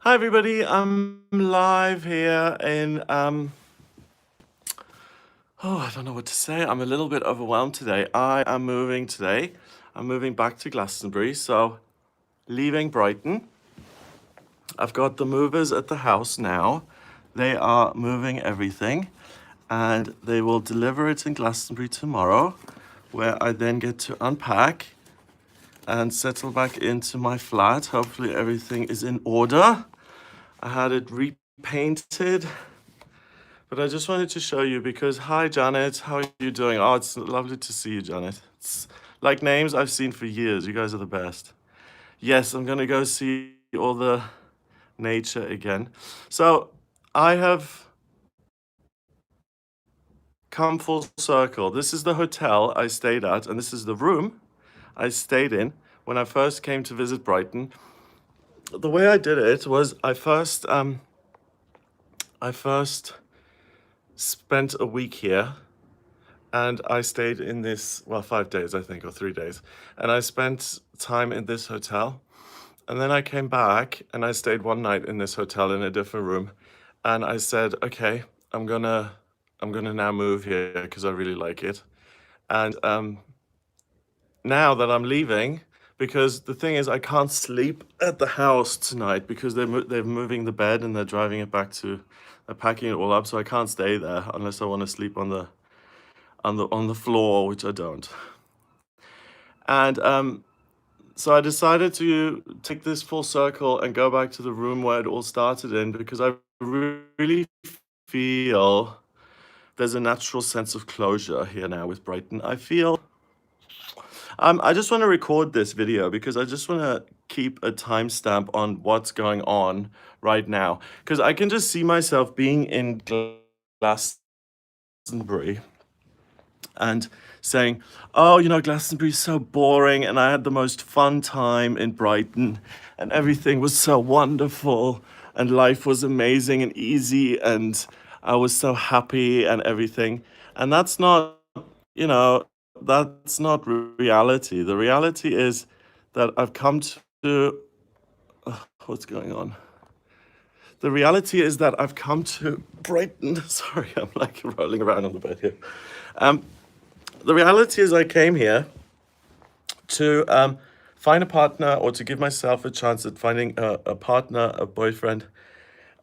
Hi everybody, I'm live here in I don't know what to say. I'm a little bit overwhelmed today. I am moving today. I'm moving back to Glastonbury, so leaving Brighton. I've got the movers at the house now. They are moving everything and they will deliver it in Glastonbury tomorrow, where I then get to unpack and settle back into my flat. Hopefully everything is in order. I had it repainted, but I just wanted to show you because, hi Janet, how are you doing? Oh, it's lovely to see you, Janet. It's like names I've seen for years. You guys are the best. Yes, I'm gonna go see all the nature again. So I have come full circle. This is the hotel I stayed at, and this is the room I stayed in when I first came to visit Brighton. The way I did it was I first spent a week here and I stayed in this, well, 5 days, I think, or 3 days. And I spent time in this hotel. And then I came back and I stayed one night in this hotel in a different room. And I said, okay, I'm gonna now move here because I really like it. And now that I'm leaving, because the thing is I can't sleep at the house tonight because they're moving the bed and they're driving it back to, they're packing it all up, so I can't stay there unless I want to sleep on the floor, which I don't. And so I decided to take this full circle and go back to the room where it all started in because I really feel there's a natural sense of closure here now with Brighton. I feel I just want to record this video because I just want to keep a timestamp on what's going on right now because I can just see myself being in Glastonbury and saying, oh, Glastonbury's so boring and I had the most fun time in Brighton and everything was so wonderful and life was amazing and easy and I was so happy and everything. And that's not, that's not reality. The reality is that I've come to, what's going on? The reality is that I've come to Brighton. Sorry, I'm like rolling around on the bed here. The reality is I came here to find a partner or to give myself a chance at finding a partner, a boyfriend.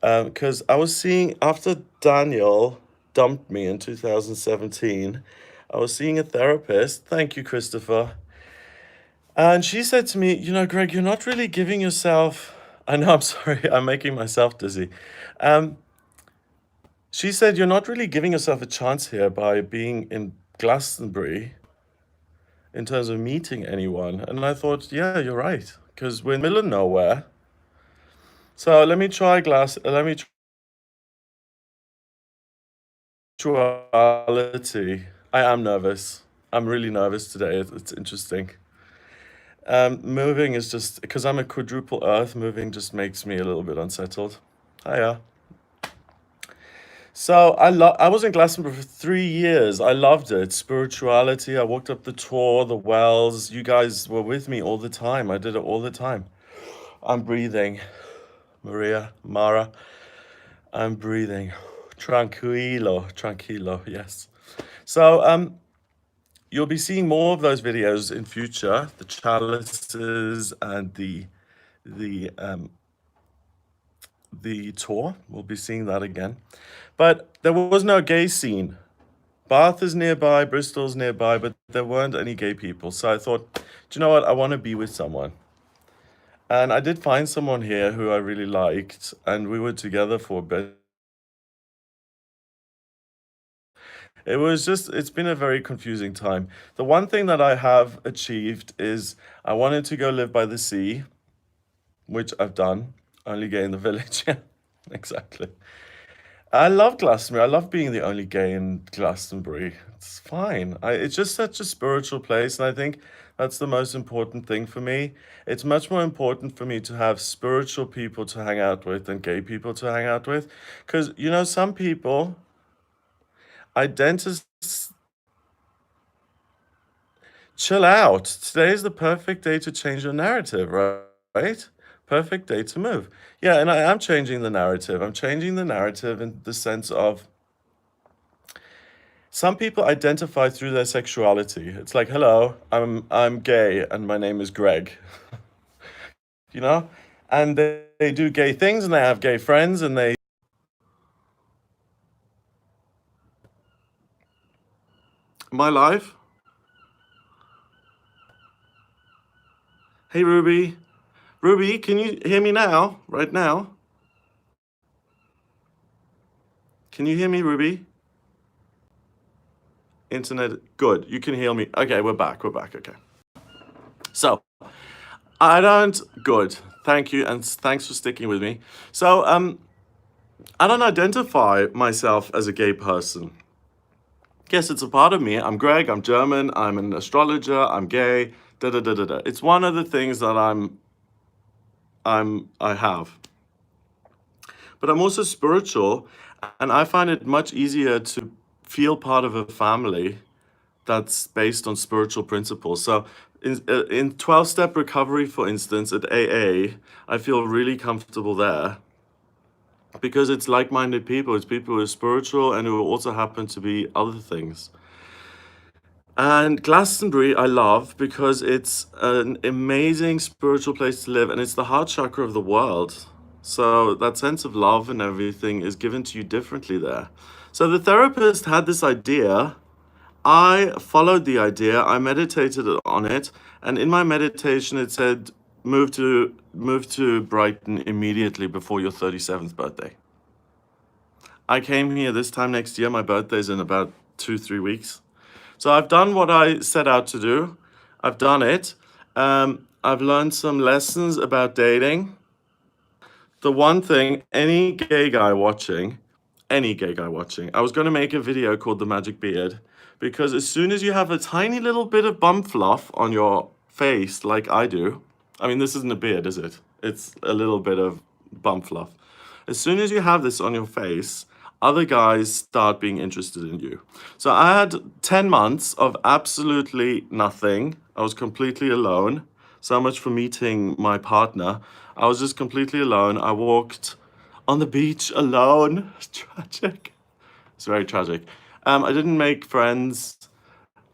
Because I was seeing, after Daniel dumped me in 2017, I was seeing a therapist. Thank you, Christopher. And she said to me, Greg, you're not really giving yourself, I know, I'm sorry, I'm making myself dizzy. She said, you're not really giving yourself a chance here by being in Glastonbury in terms of meeting anyone. And I thought, yeah, you're right, because we're in the middle of nowhere. So let me try duality. I am nervous. I'm really nervous today. It's interesting. Moving is just, because I'm a quadruple earth, moving just makes me a little bit unsettled. Hiya. So I was in Glastonbury for 3 years. I loved it. Spirituality. I walked up the Tor, the wells. You guys were with me all the time. I did it all the time. I'm breathing. Mara. I'm breathing. Tranquilo, yes. So you'll be seeing more of those videos in future, the chalices and the tour. We'll be seeing that again. But there was no gay scene. Bath is nearby, Bristol's nearby, but there weren't any gay people. So I thought, do you know what? I want to be with someone. And I did find someone here who I really liked, and we were together for a bit. It's been a very confusing time. The one thing that I have achieved is I wanted to go live by the sea, which I've done, only gay in the village. Yeah, exactly. I love Glastonbury. I love being the only gay in Glastonbury. It's fine. It's just such a spiritual place, and I think that's the most important thing for me. It's much more important for me to have spiritual people to hang out with than gay people to hang out with. Because, some people, dentists, chill out. Today is the perfect day to change your narrative, right? Perfect day to move. Yeah, and I am changing the narrative. I'm changing the narrative in the sense of some people identify through their sexuality. It's like, hello, I'm gay and my name is Greg, you know? And they do gay things and they have gay friends and they my life. Hey Ruby. Ruby, can you hear me now? Right now? Can you hear me, Ruby? Internet good. You can hear me. Okay, we're back. We're back. Okay. So, I don't good. Thank you and thanks for sticking with me. So, I don't identify myself as a gay person. Yes, it's a part of me. I'm Greg, I'm German, I'm an astrologer, I'm gay, da da da da da. It's one of the things that I have. But I'm also spiritual, and I find it much easier to feel part of a family that's based on spiritual principles. So in 12-step recovery, for instance, at AA, I feel really comfortable there because it's like-minded people. It's people who are spiritual and who also happen to be other things. And Glastonbury, I love because it's an amazing spiritual place to live, and it's the heart chakra of the world. So that sense of love and everything is given to you differently there. So the therapist had this idea. I followed the idea. I meditated on it, and in my meditation, it said, "Move to Brighton immediately before your 37th birthday." I came here this time next year. My birthday's in about 2, 3 weeks. So I've done what I set out to do. I've done it. I've learned some lessons about dating. The one thing, any gay guy watching, I was going to make a video called The Magic Beard because as soon as you have a tiny little bit of bum fluff on your face, like I do, I mean, this isn't a beard, is it? It's a little bit of bum fluff. As soon as you have this on your face, other guys start being interested in you. So I had 10 months of absolutely nothing. I was completely alone. So much for meeting my partner. I was just completely alone. I walked on the beach alone. Tragic. It's very tragic. I didn't make friends.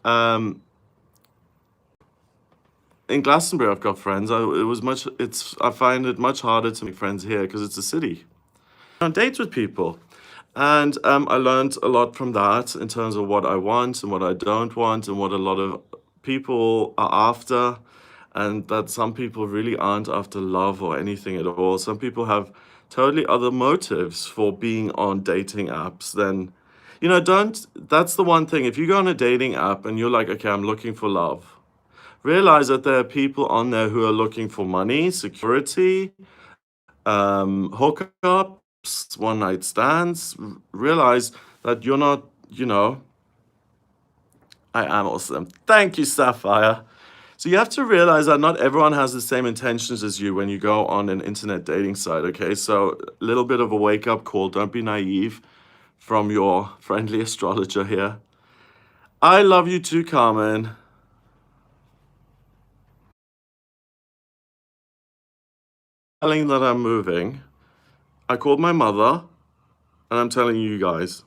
Um, in Glastonbury, I've got friends. I find it much harder to make friends here because it's a city. On dates with people. And I learned a lot from that in terms of what I want and what I don't want and what a lot of people are after. And that some people really aren't after love or anything at all. Some people have totally other motives for being on dating apps than, that's the one thing. If you go on a dating app and you're like, okay, I'm looking for love, realize that there are people on there who are looking for money, security, hookups, one night stands. Realize that you're not, I am awesome. Thank you, Sapphire. So you have to realize that not everyone has the same intentions as you when you go on an internet dating site, okay? So a little bit of a wake-up call. Don't be naive from your friendly astrologer here. I love you too, Carmen. Telling that I'm moving. I called my mother, and I'm telling you guys.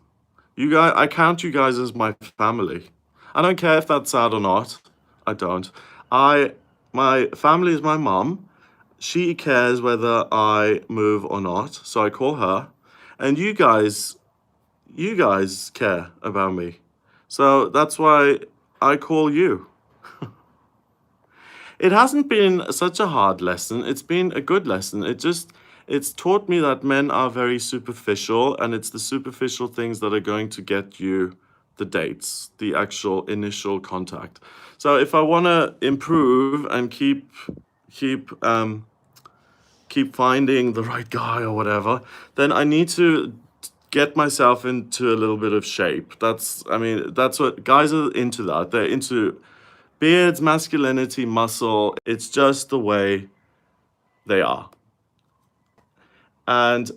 I count you guys as my family. I don't care if that's sad or not. I don't. My family is my mom. She cares whether I move or not, so I call her. And you guys care about me. So that's why I call you. It hasn't been such a hard lesson. It's been a good lesson. It's taught me that men are very superficial, and it's the superficial things that are going to get you the dates, the actual initial contact. So if I want to improve and keep finding the right guy or whatever, then I need to get myself into a little bit of shape. That's what guys are into that. They're into beards, masculinity, muscle. It's just the way they are. And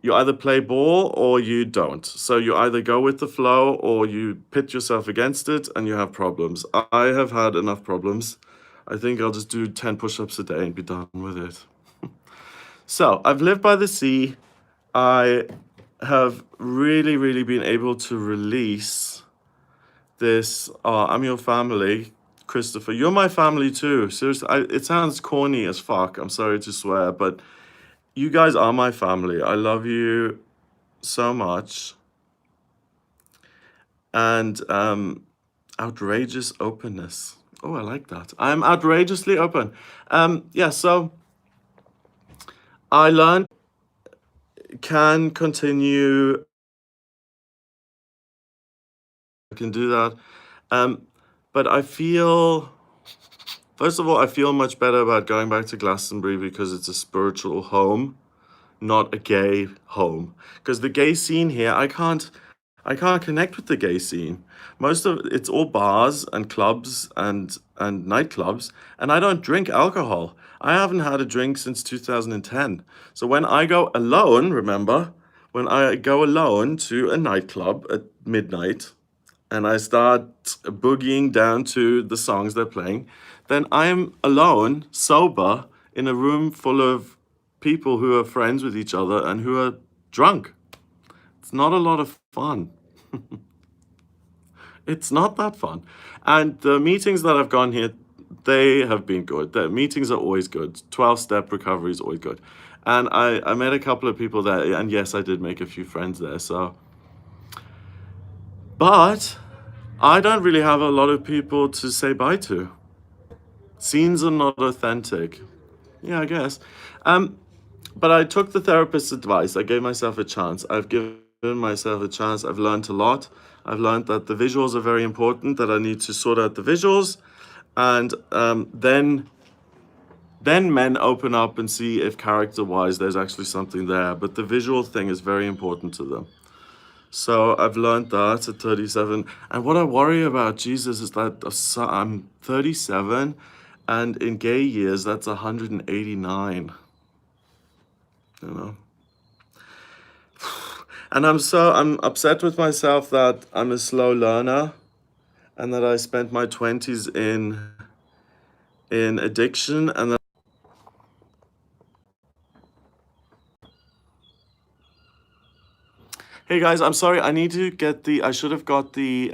you either play ball or you don't. So you either go with the flow or you pit yourself against it and you have problems. I have had enough problems. I think I'll just do 10 push-ups a day and be done with it. So I've lived by the sea. I have really, really been able to release this. I'm your family, Christopher. You're my family too. Seriously, it sounds corny as fuck. I'm sorry to swear, but you guys are my family. I love you so much. And outrageous openness. Oh, I like that. I'm outrageously open. Yeah, so I learned can continue. I can do that. Um, but I feel, first of all, I feel much better about going back to Glastonbury because it's a spiritual home, not a gay home. Because the gay scene here, I can't connect with the gay scene. Most of it's all bars and clubs and nightclubs, and I don't drink alcohol. I haven't had a drink since 2010. So when I go alone, remember, when I go alone to a nightclub at midnight and I start boogieing down to the songs they're playing, then I am alone, sober, in a room full of people who are friends with each other and who are drunk. It's not a lot of fun. It's not that fun. And the meetings that I've gone here, they have been good. The meetings are always good. 12-step recovery is always good. And I met a couple of people there, and yes, I did make a few friends there. So, but I don't really have a lot of people to say bye to. Scenes are not authentic. Yeah, I guess. But I took the therapist's advice. I gave myself a chance. I've given myself a chance. I've learned a lot. I've learned that the visuals are very important, that I need to sort out the visuals. And then men open up and see if character-wise there's actually something there. But the visual thing is very important to them. So I've learned that at 37. And what I worry about, Jesus, is that I'm 37, and in gay years, that's 189. You know? And I'm upset with myself that I'm a slow learner and that I spent my 20s in addiction and that. Hey guys, I'm sorry. I need to get the. I should have got the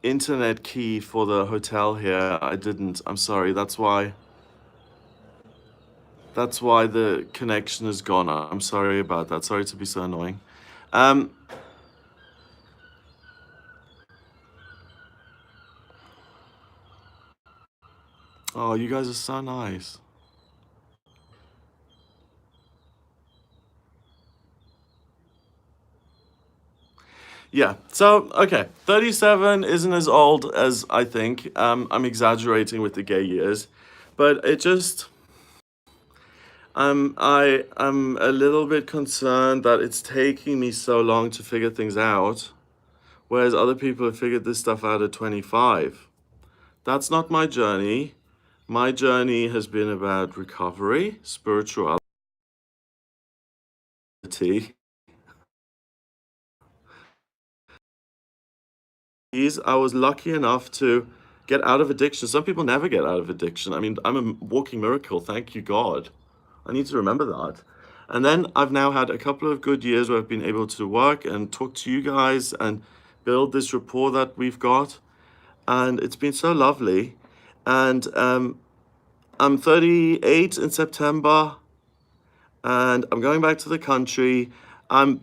internet key for the hotel here. I didn't. I'm sorry. That's why. That's why the connection is gone. I'm sorry about that. Sorry to be so annoying. Um. Oh, you guys are so nice. Yeah. So, okay. 37 isn't as old as I think. I'm exaggerating with the gay years, but it just. I'm a little bit concerned that it's taking me so long to figure things out, whereas other people have figured this stuff out at 25. That's not my journey. My journey has been about recovery, spirituality. I was lucky enough to get out of addiction. Some people never get out of addiction. I mean, I'm a walking miracle, thank you, God. I need to remember that. And then I've now had a couple of good years where I've been able to work and talk to you guys and build this rapport that we've got. And it's been so lovely. And I'm 38 in September and I'm going back to the country. I'm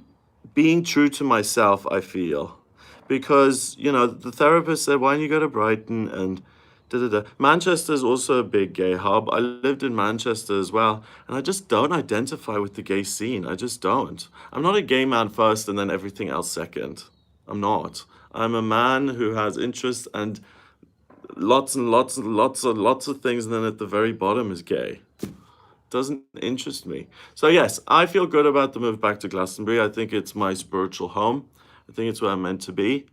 being true to myself, I feel. Because, the therapist said, why don't you go to Brighton and da da da. Manchester is also a big gay hub. I lived in Manchester as well, and I just don't identify with the gay scene. I just don't. I'm not a gay man first and then everything else second. I'm not. I'm a man who has interests and lots and lots and lots of things, and then at the very bottom is gay. Doesn't interest me. So yes, I feel good about the move back to Glastonbury. I think it's my spiritual home. I think it's where I'm meant to be.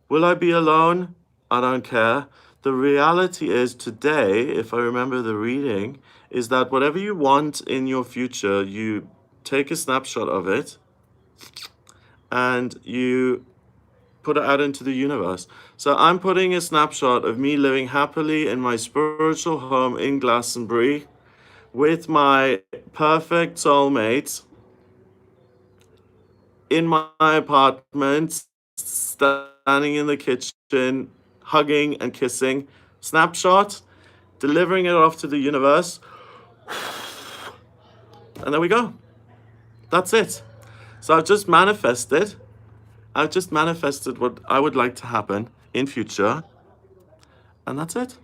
Will I be alone? I don't care. The reality is today, if I remember the reading, is that whatever you want in your future, you take a snapshot of it and you put it out into the universe. So I'm putting a snapshot of me living happily in my spiritual home in Glastonbury with my perfect soulmate in my apartment, standing in the kitchen, hugging and kissing. Snapshot, delivering it off to the universe. And there we go. That's it. So I've just manifested. I've just manifested what I would like to happen in future. And that's it.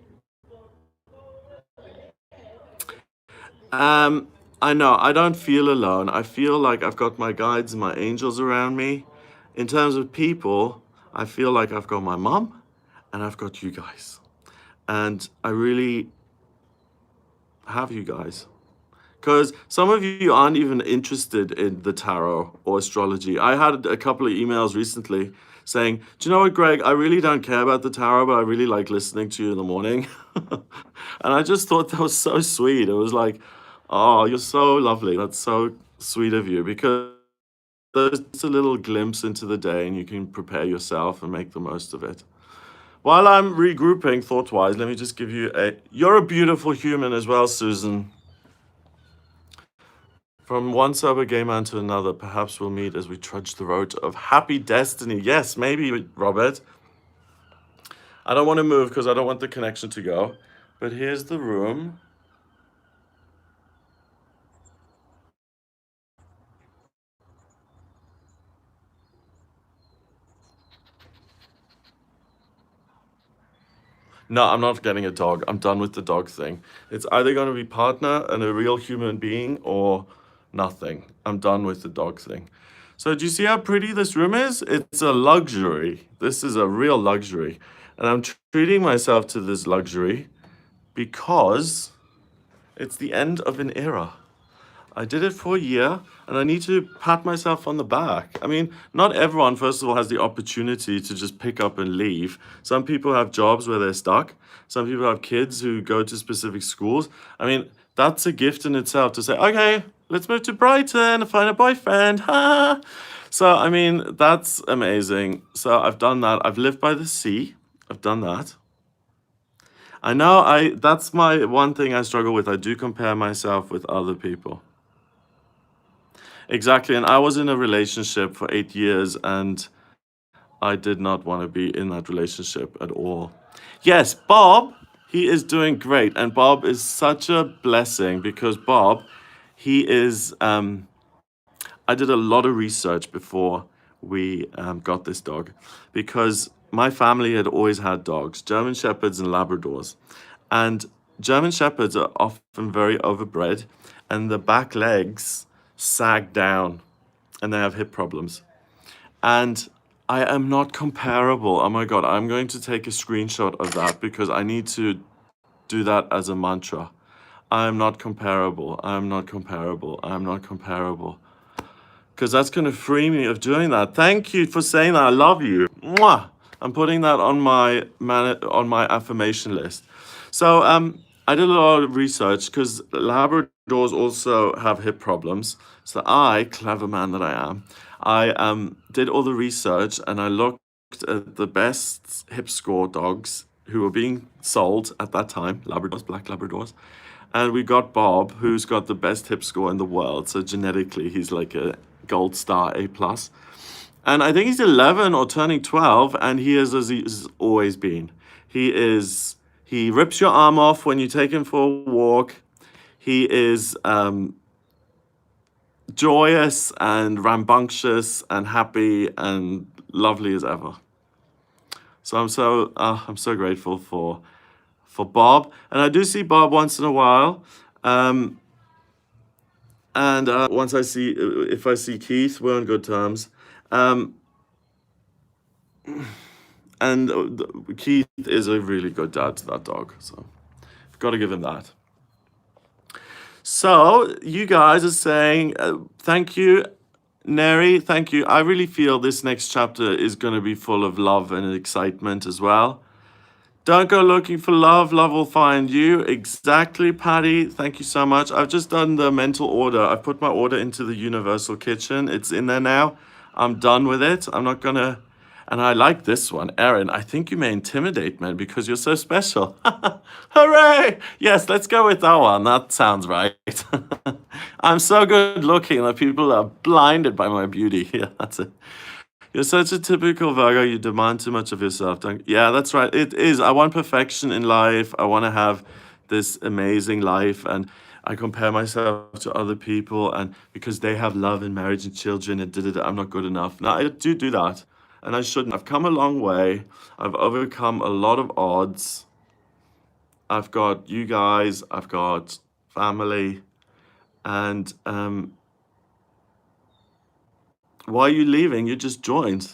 I know, I don't feel alone. I feel like I've got my guides and my angels around me. In terms of people, I feel like I've got my mom and I've got you guys. And I really have you guys. Because some of you aren't even interested in the tarot or astrology. I had a couple of emails recently saying, do you know what, Greg? I really don't care about the tarot, but I really like listening to you in the morning. And I just thought that was so sweet. It was like, oh, you're so lovely. That's so sweet of you, because there's just a little glimpse into the day and you can prepare yourself and make the most of it. While I'm regrouping thought-wise, let me just give you you're a beautiful human as well, Susan. From one sober gay man to another, perhaps we'll meet as we trudge the road of happy destiny. Yes, maybe, Robert. I don't want to move because I don't want the connection to go. But here's the room. No, I'm not getting a dog. I'm done with the dog thing. It's either going to be partner and a real human being or nothing. I'm done with the dog thing. So do you see how pretty this room is? It's a luxury. This is a real luxury. And I'm treating myself to this luxury because it's the end of an era. I did it for a year and I need to pat myself on the back. I mean, not everyone, first of all, has the opportunity to just pick up and leave. Some people have jobs where they're stuck. Some people have kids who go to specific schools. I mean, that's a gift in itself to say, okay, let's move to Brighton and find a boyfriend. Ha! So, I mean, that's amazing. So I've done that. I've lived by the sea. I've done that. I know that's my one thing I struggle with. I do compare myself with other people. Exactly. And I was in a relationship for 8 years and I did not want to be in that relationship at all. Yes, Bob, he is doing great. And Bob is such a blessing because Bob, he is, I did a lot of research before we got this dog because my family had always had dogs, German Shepherds and Labradors. And German Shepherds are often very overbred and the back legs sag down and they have hip problems. And I am not comparable. Oh my God, I'm going to take a screenshot of that because I need to do that as a mantra. I am not comparable. I am not comparable. I am not comparable. Because that's going to free me of doing that. Thank you for saying that. I love you. Mwah! I'm putting that on my affirmation list. So I did a lot of research because Labradors also have hip problems. So I, clever man that I am, I did all the research and I looked at the best hip score dogs who were being sold at that time, Labradors, black Labradors. And we got Bob, who's got the best hip score in the world. So genetically, he's like a gold star, A+. And I think he's 11 or turning 12, and he is as he's always been. He rips your arm off when you take him for a walk. He is joyous and rambunctious and happy and lovely as ever. So I'm so grateful for Bob, and I do see Bob once in a while. And once if I see Keith, we're on good terms. And Keith is a really good dad to that dog, so I've got to give him that. So you guys are saying thank you, Neri. Thank you. I really feel this next chapter is going to be full of love and excitement as well. Don't go looking for love. Love will find you. Exactly, Patty. Thank you so much. I've just done the mental order. I've put my order into the universal kitchen. It's in there now. I'm done with it. I'm not going to... And I like this one. Erin, I think you may intimidate men because you're so special. Hooray! Yes, let's go with that one. That sounds right. I'm so good looking that people are blinded by my beauty. Yeah, that's it. You're such a typical Virgo. You demand too much of yourself. Don't, yeah, that's right. It is. I want perfection in life. I want to have this amazing life. And I compare myself to other people. And because they have love and marriage and children and I'm not good enough. No, I do that. And I shouldn't. I've come a long way. I've overcome a lot of odds. I've got you guys. I've got family. And why are you leaving? You just joined.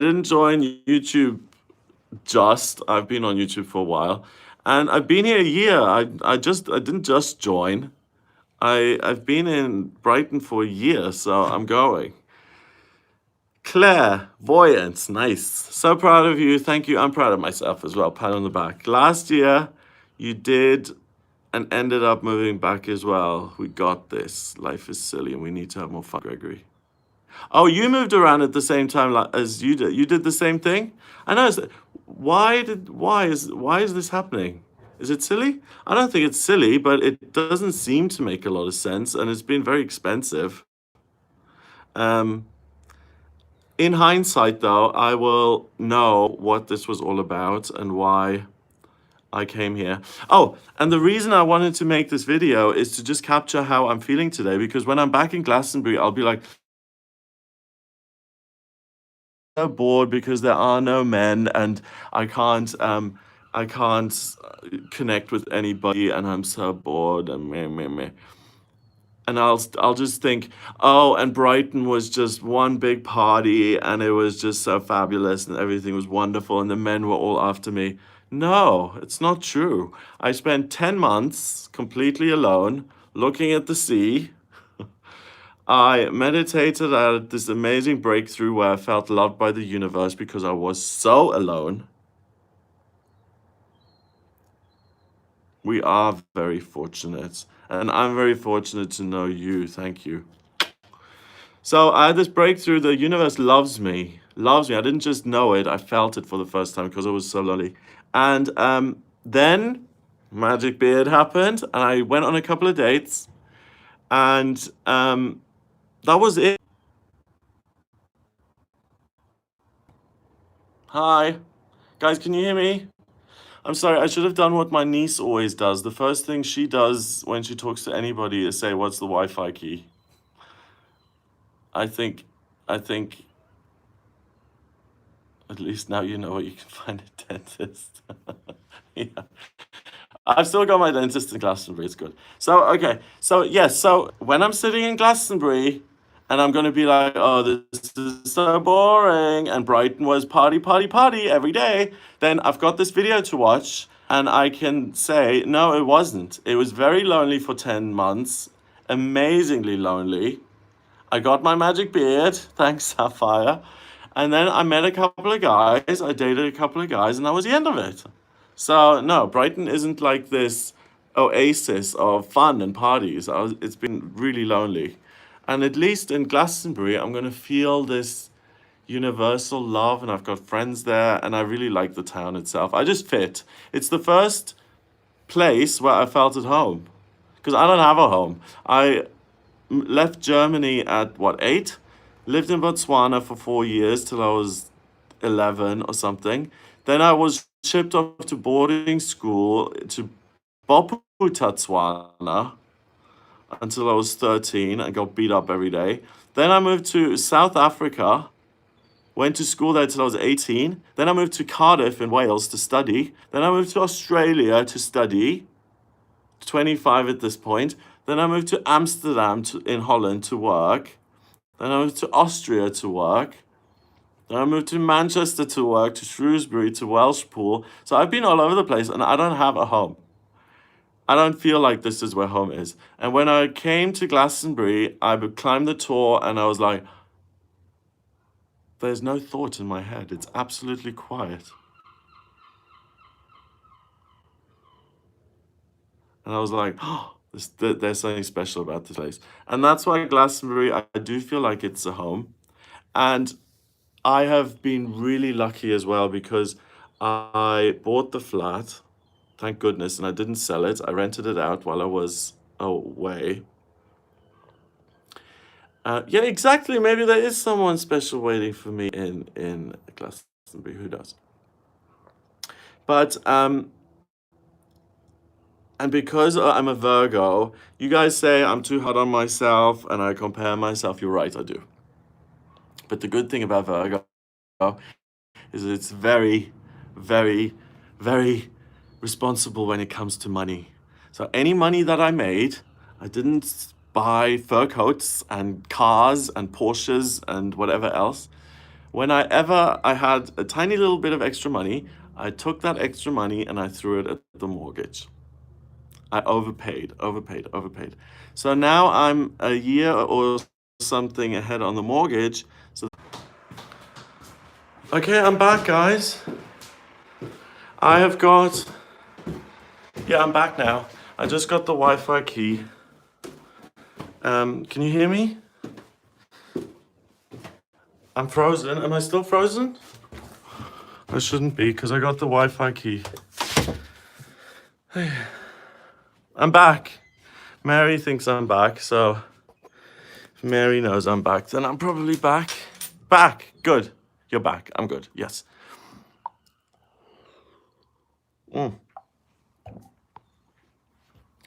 Didn't join YouTube just. I've been on YouTube for a while, and I've been here a year. I didn't just join. I've been in Brighton for a year, so I'm going. Clairvoyance, nice. So proud of you. Thank you. I'm proud of myself as well. Pat on the back. Last year, you did and ended up moving back as well. We got this. Life is silly, and we need to have more fun, Gregory. Oh, you moved around at the same time as you did. You did the same thing. I know. Why is this happening? Is it silly? I don't think it's silly, but it doesn't seem to make a lot of sense, and it's been very expensive. In hindsight, though, I will know what this was all about and why I came here. Oh, and the reason I wanted to make this video is to just capture how I'm feeling today, because when I'm back in Glastonbury, I'll be like, so bored because there are no men and I can't connect with anybody and I'm so bored and meh, meh, meh. And I'll just think, oh, and Brighton was just one big party and it was just so fabulous and everything was wonderful and the men were all after me. No, it's not true. I spent 10 months completely alone looking at the sea. I meditated. I had this amazing breakthrough where I felt loved by the universe because I was so alone. We are very fortunate. And I'm very fortunate to know you. Thank you. So I had this breakthrough. The universe loves me. Loves me. I didn't just know it. I felt it for the first time because I was so lonely. And then Magic Beard happened. And I went on a couple of dates. And that was it. Hi. Guys, can you hear me? I'm sorry, I should have done what my niece always does. The first thing she does when she talks to anybody is say, "What's the Wi-Fi key?" I think, I think at least now you know where you can find a dentist. Yeah. I've still got my dentist in Glastonbury. It's good. So, okay. So, yes. So, when I'm sitting in Glastonbury and I'm going to be like, oh, this is so boring, and Brighton was party, party, party every day, then I've got this video to watch and I can say, no, it wasn't. It was very lonely for 10 months, amazingly lonely. I got my magic beard, thanks, Sapphire. And then I met a couple of guys, I dated a couple of guys, and that was the end of it. So, no, Brighton isn't like this oasis of fun and parties. It's been really lonely. And at least in Glastonbury, I'm going to feel this universal love, and I've got friends there, and I really like the town itself. I just fit. It's the first place where I felt at home, because I don't have a home. I left Germany at what, 8? Lived in Botswana for 4 years till I was 11 or something. Then I was shipped off to boarding school to Bophuthatswana until I was 13 and got beat up every day. Then I moved to South Africa, went to school there till I was 18. Then I moved to Cardiff in Wales to study. Then I moved to Australia to study, 25 at this point. Then I moved to Amsterdam in Holland to work. Then I moved to Austria to work. Then I moved to Manchester to work, to Shrewsbury, to Welshpool. So I've been all over the place and I don't have a home. I don't feel like this is where home is. And when I came to Glastonbury, I climbed the tour and I was like, there's no thought in my head. It's absolutely quiet. And I was like, oh, there's something special about this place. And that's why Glastonbury, I do feel like it's a home. And I have been really lucky as well because I bought the flat, thank goodness, and I didn't sell it. I rented it out while I was away. Yeah, exactly. Maybe there is someone special waiting for me in Glastonbury. Who knows? But and because I'm a Virgo, you guys say I'm too hard on myself and I compare myself. You're right, I do. But the good thing about Virgo is it's very, very, very responsible when it comes to money. So any money that I made, I didn't buy fur coats and cars and Porsches and whatever else. Whenever I had a tiny little bit of extra money, I took that extra money and I threw it at the mortgage. I overpaid, overpaid, overpaid. So now I'm a year or something ahead on the mortgage. So okay, I'm back, guys. I have got, yeah, I'm back now. I just got the Wi-Fi key. Can you hear me? I'm frozen. Am I still frozen? I shouldn't be because I got the Wi-Fi key. I'm back. Mary thinks I'm back, so if Mary knows I'm back, then I'm probably back. Back. Good. You're back. I'm good. Yes.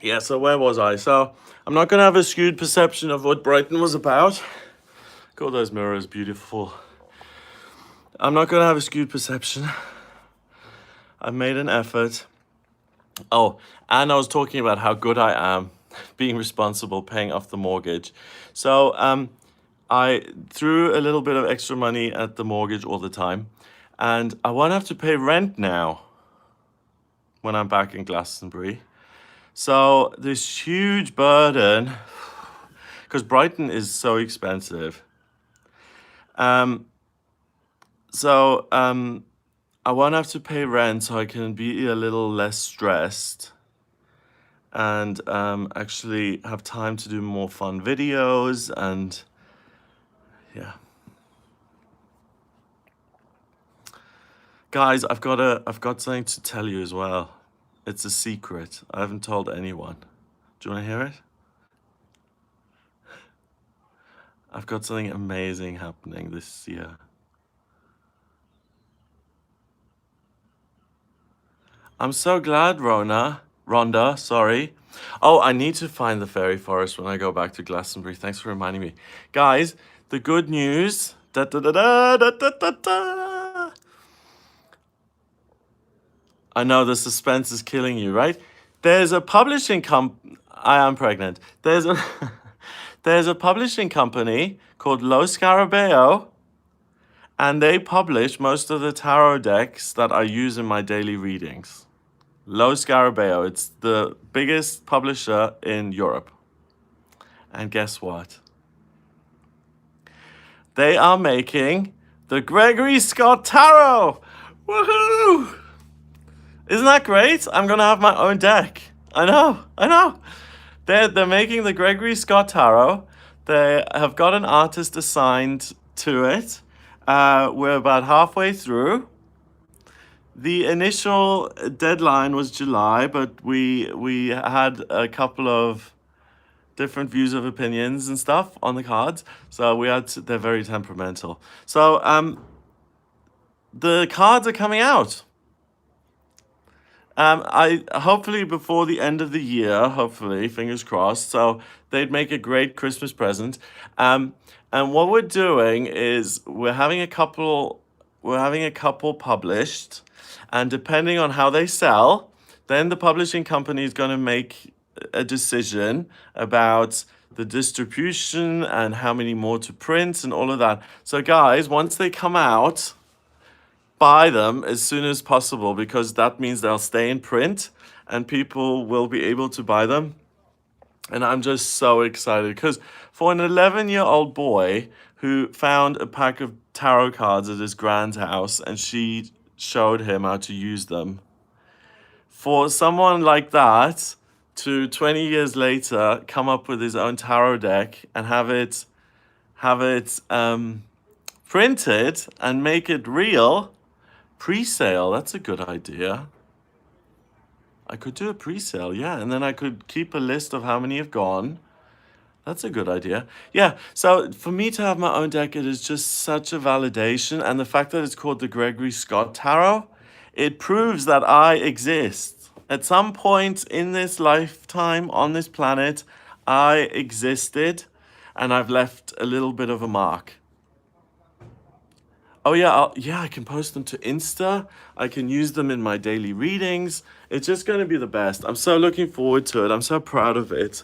Yeah, so where was I? So I'm not going to have a skewed perception of what Brighton was about. God, those mirrors, beautiful. I'm not going to have a skewed perception. I made an effort. Oh, and I was talking about how good I am being responsible, paying off the mortgage. So I threw a little bit of extra money at the mortgage all the time. And I won't have to pay rent now when I'm back in Glastonbury. So this huge burden, because Brighton is so expensive. I won't have to pay rent, so I can be a little less stressed and actually have time to do more fun videos and yeah. Guys, I've got something to tell you as well. It's a secret. I haven't told anyone. Do you want to hear it? I've got something amazing happening this year. I'm so glad, Rhonda, sorry. Oh, I need to find the fairy forest when I go back to Glastonbury. Thanks for reminding me. Guys, the good news. Da, da, da, da, da, da, da, da. I know the suspense is killing you, right? There's a publishing I am pregnant. There's a there's a publishing company called Lo Scarabeo, and they publish most of the tarot decks that I use in my daily readings. Lo Scarabeo, it's the biggest publisher in Europe. And guess what? They are making the Gregory Scott Tarot! Woohoo! Isn't that great? I'm gonna have my own deck. I know. They're making the Gregory Scott Tarot. They have got an artist assigned to it. We're about halfway through. The initial deadline was July, but we had a couple of different views of opinions and stuff on the cards. So they're very temperamental. So the cards are coming out. I hopefully before the end of the year, hopefully, fingers crossed. So they'd make a great Christmas present. And what we're doing is we're having a couple published, and depending on how they sell, then the publishing company is going to make a decision about the distribution and how many more to print and all of that. So guys, once they come out, buy them as soon as possible because that means they'll stay in print and people will be able to buy them. And I'm just so excited because for an 11-year-old boy who found a pack of tarot cards at his grand's house and she showed him how to use them, for someone like that to 20 years later come up with his own tarot deck and have it Print it and make it real. Pre-sale, that's a good idea. I could do a pre-sale, yeah, and then I could keep a list of how many have gone. That's a good idea. Yeah, so for me to have my own deck, it is just such a validation. And the fact that it's called the Gregory Scott Tarot, it proves that I exist. At some point in this lifetime on this planet, I existed and I've left a little bit of a mark. Oh yeah, yeah, I can post them to Insta. I can use them in my daily readings. It's just going to be the best. I'm so looking forward to it. I'm so proud of it.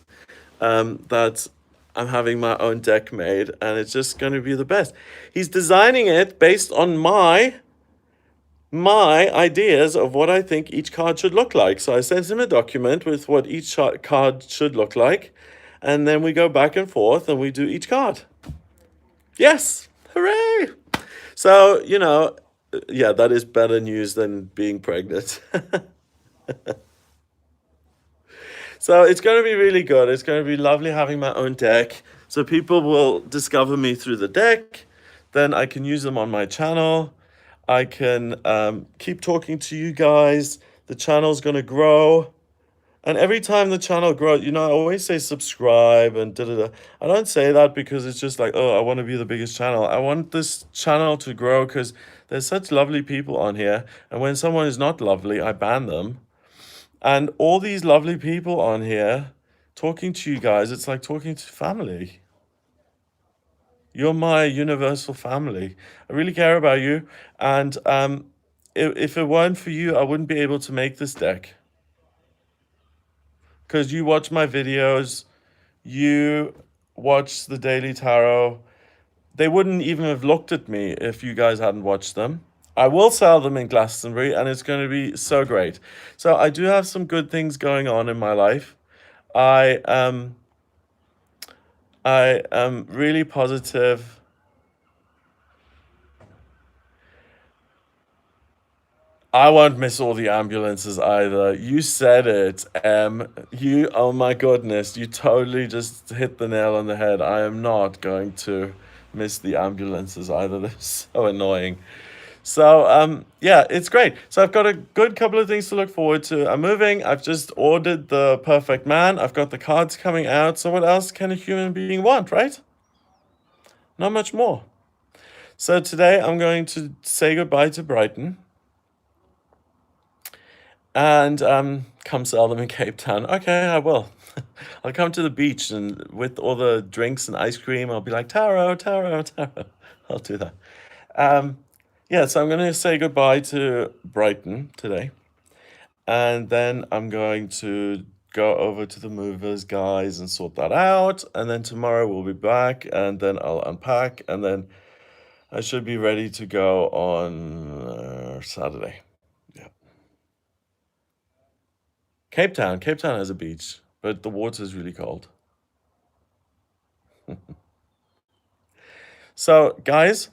That I'm having my own deck made, and it's just going to be the best. He's designing it based on my ideas of what I think each card should look like. So I sent him a document with what each card should look like, and then we go back and forth and we do each card. Yes, hooray! So, yeah, that is better news than being pregnant. So it's going to be really good. It's going to be lovely having my own deck. So people will discover me through the deck. Then I can use them on my channel. I can keep talking to you guys. The channel's going to grow. And every time the channel grows, I always say subscribe and da-da-da. I don't say that because it's just like, oh, I want to be the biggest channel. I want this channel to grow because there's such lovely people on here. And when someone is not lovely, I ban them. And all these lovely people on here talking to you guys, it's like talking to family. You're my universal family. I really care about you. And if it weren't for you, I wouldn't be able to make this deck. Because you watch my videos, you watch the Daily Tarot. They wouldn't even have looked at me if you guys hadn't watched them. I will sell them in Glastonbury, and it's going to be so great. So I do have some good things going on in my life. I am really positive. I won't miss all the ambulances either. You said it, oh my goodness, you totally just hit the nail on the head. I am not going to miss the ambulances either. They're so annoying. So, yeah, it's great. So I've got a good couple of things to look forward to. I'm moving. I've just ordered the perfect man. I've got the cards coming out. So what else can a human being want, right? Not much more. So today I'm going to say goodbye to Brighton and come sell them in Cape Town. Okay, I will. I'll come to the beach and with all the drinks and ice cream, I'll be like, Taro, Taro, Taro. I'll do that. Yeah, so I'm going to say goodbye to Brighton today. And then I'm going to go over to the movers, guys, and sort that out. And then tomorrow we'll be back, and then I'll unpack, and then I should be ready to go on Saturday. Yeah. Cape Town has a beach, but the water is really cold. So, guys,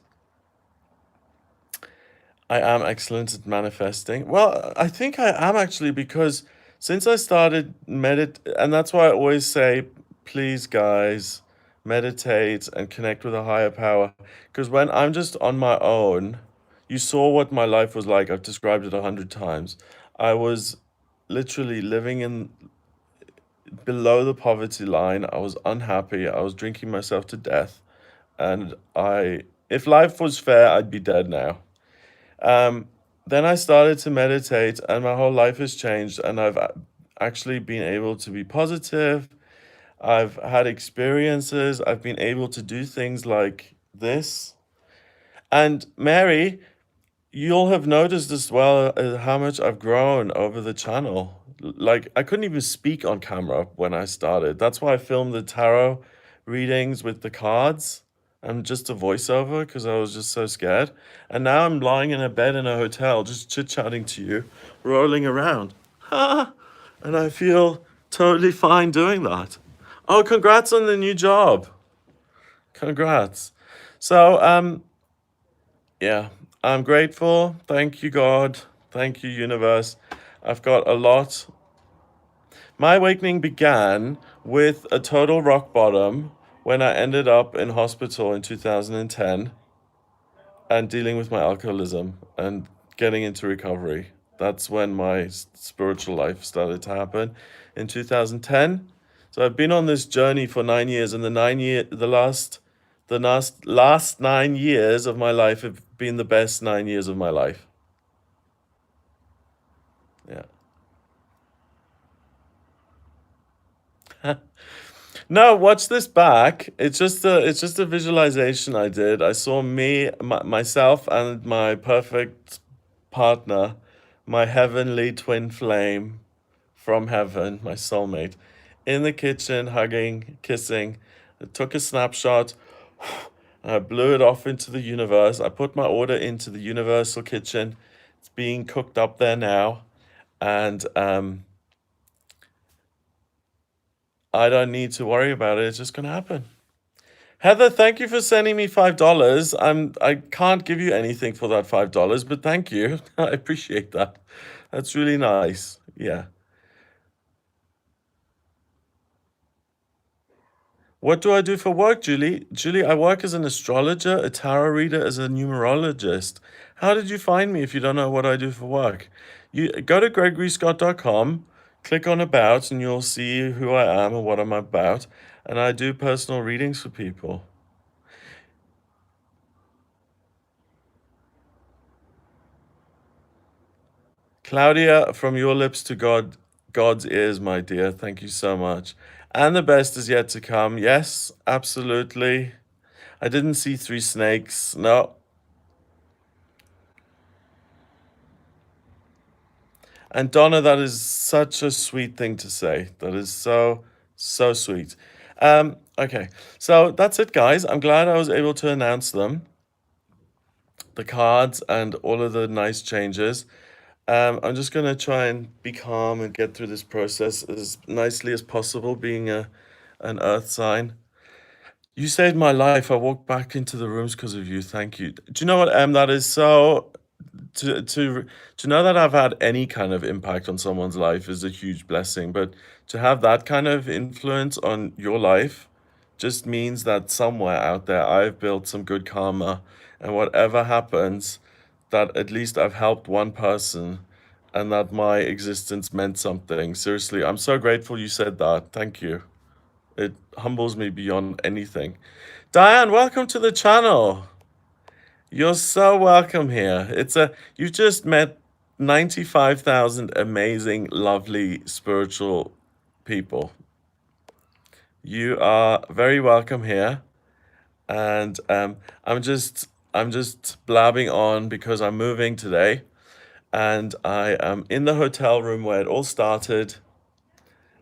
I am excellent at manifesting. Well, I think I am actually because since I started and that's why I always say, please, guys, meditate and connect with a higher power. Because when I'm just on my own, you saw what my life was like. I've described it 100 times. I was literally living in below the poverty line. I was unhappy. I was drinking myself to death. And if life was fair, I'd be dead now. Then I started to meditate, and my whole life has changed, and I've actually been able to be positive. I've had experiences. I've been able to do things like this. And Mary, you'll have noticed as well how much I've grown over the channel. Like, I couldn't even speak on camera when I started. That's why I filmed the tarot readings with the cards. I'm just a voiceover because I was just so scared. And now I'm lying in a bed in a hotel, just chit-chatting to you, rolling around. And I feel totally fine doing that. Oh, congrats on the new job. Congrats. So, yeah, I'm grateful. Thank you, God. Thank you, universe. I've got a lot. My awakening began with a total rock bottom when I ended up in hospital in 2010. and dealing with my alcoholism and getting into recovery. That's when my spiritual life started to happen in 2010. So I've been on this journey for 9 years, and the last 9 years of my life have been the best 9 years of my life. Yeah. No, watch this back. It's just a visualization I did. I saw myself and my perfect partner, my heavenly twin flame from heaven, my soulmate, in the kitchen, hugging, kissing. I took a snapshot. I blew it off into the universe. I put my order into the universal kitchen. It's being cooked up there now, and I don't need to worry about it. It's just gonna happen. Heather, thank you for sending me $5. I can't give you anything for that $5, but thank you. I appreciate that. That's really nice. Yeah. What do I do for work, Julie? Julie, I work as an astrologer, a tarot reader, as a numerologist. How did you find me if you don't know what I do for work? You go to gregoryscott.com, click on about, and you'll see who I am and what I'm about. And I do personal readings for people. Claudia, from your lips to God's ears, my dear. Thank you so much. And the best is yet to come. Yes, absolutely. I didn't see three snakes. No. And Donna, that is such a sweet thing to say. That is so, so sweet. Okay, so that's it, guys. I'm glad I was able to announce them, the cards and all of the nice changes. I'm just going to try and be calm and get through this process as nicely as possible, being an earth sign. You saved my life. I walked back into the rooms because of you. Thank you. Do you know what, That is so to know that I've had any kind of impact on someone's life is a huge blessing. But to have that kind of influence on your life just means that somewhere out there I've built some good karma, and whatever happens, that at least I've helped one person and that my existence meant something. Seriously, I'm so grateful you said that. Thank you. It humbles me beyond anything. Diane, welcome to the channel. You're so welcome here. You've just met 95,000 amazing, lovely, spiritual people. You are very welcome here. And I'm just blabbing on because I'm moving today, and I am in the hotel room where it all started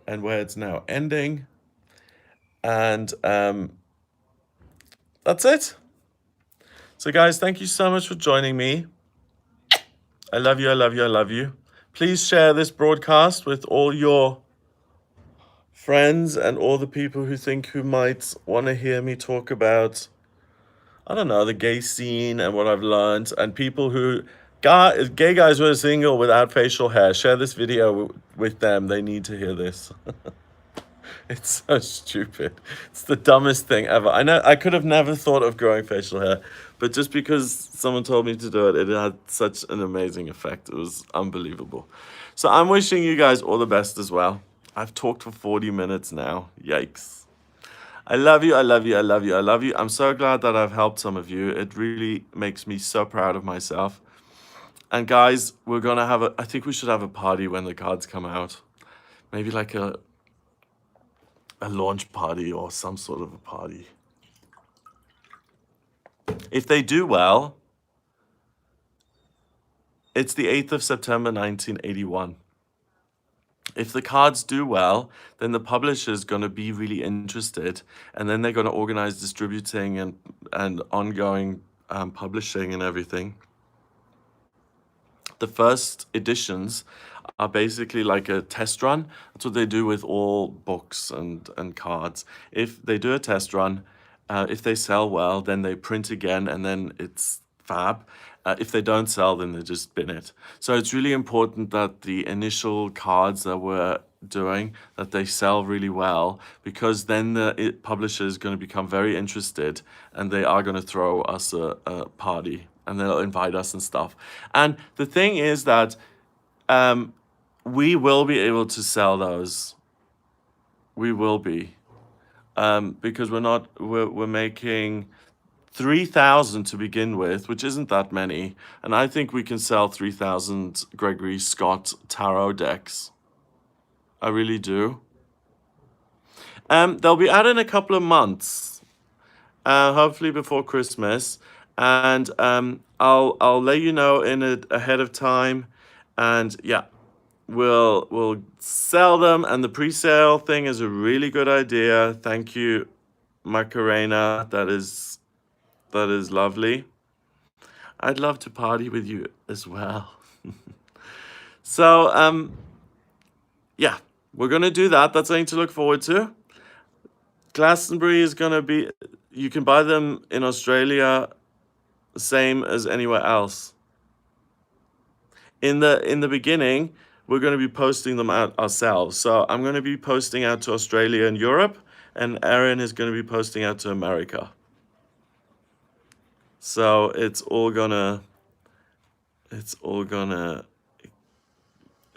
and where it's now ending. And that's it. So guys, thank you so much for joining me. I love you, I love you, I love you. Please share this broadcast with all your friends and all the people who might want to hear me talk about, I don't know, the gay scene and what I've learned, and people gay guys who are single without facial hair. Share this video with them. They need to hear this. It's so stupid. It's the dumbest thing ever. I know I could have never thought of growing facial hair, but just because someone told me to do it, it had such an amazing effect. It was unbelievable. So I'm wishing you guys all the best as well. I've talked for 40 minutes now. Yikes. I love you, I love you, I love you, I love you. I'm so glad that I've helped some of you. It really makes me so proud of myself. And guys, I think we should have a party when the cards come out. Maybe like a launch party or some sort of a party. If they do well, it's the 8th of September, 1981. If the cards do well, then the publisher's going to be really interested, and then they're going to organize distributing and ongoing publishing and everything. The first editions are basically like a test run. That's what they do with all books and cards. If they do a test run, if they sell well, then they print again, and then it's fab. If they don't sell, then they just bin it. So it's really important that the initial cards that we're doing, that they sell really well, because then the publisher is going to become very interested, and they are going to throw us a party. and they'll invite us and stuff. And the thing is that we will be able to sell those. We will be, because we're making 3,000 to begin with, which isn't that many, and I think we can sell 3,000 Gregory Scott tarot decks. I really do. They'll be out in a couple of months, hopefully before Christmas, and I'll let you know ahead of time, and yeah, we'll sell them. And the pre-sale thing is a really good idea. Thank you, Macarena. That is lovely. I'd love to party with you as well. So yeah, we're gonna do that. That's something to look forward to. Glastonbury is gonna be, you can buy them in Australia, same as anywhere else. In the beginning, we're going to be posting them out ourselves. So I'm going to be posting out to Australia and Europe, and Erin is going to be posting out to America. So it's all gonna,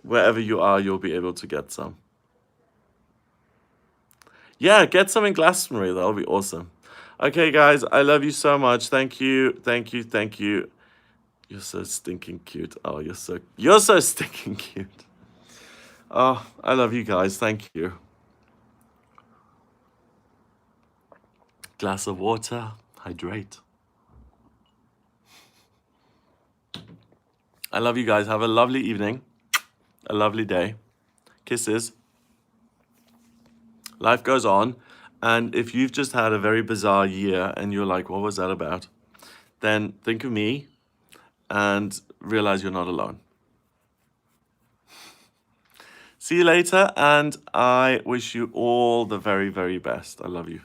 wherever you are, you'll be able to get some. Yeah, get some in Glastonbury. That'll be awesome. Okay, guys, I love you so much. Thank you, thank you, thank you. You're so stinking cute. Oh, you're so stinking cute. Oh, I love you guys. Thank you. Glass of water. Hydrate. I love you guys. Have a lovely evening. A lovely day. Kisses. Life goes on. And if you've just had a very bizarre year and you're like, what was that about? Then think of me and realize you're not alone. See you later, and I wish you all the very, very best. I love you.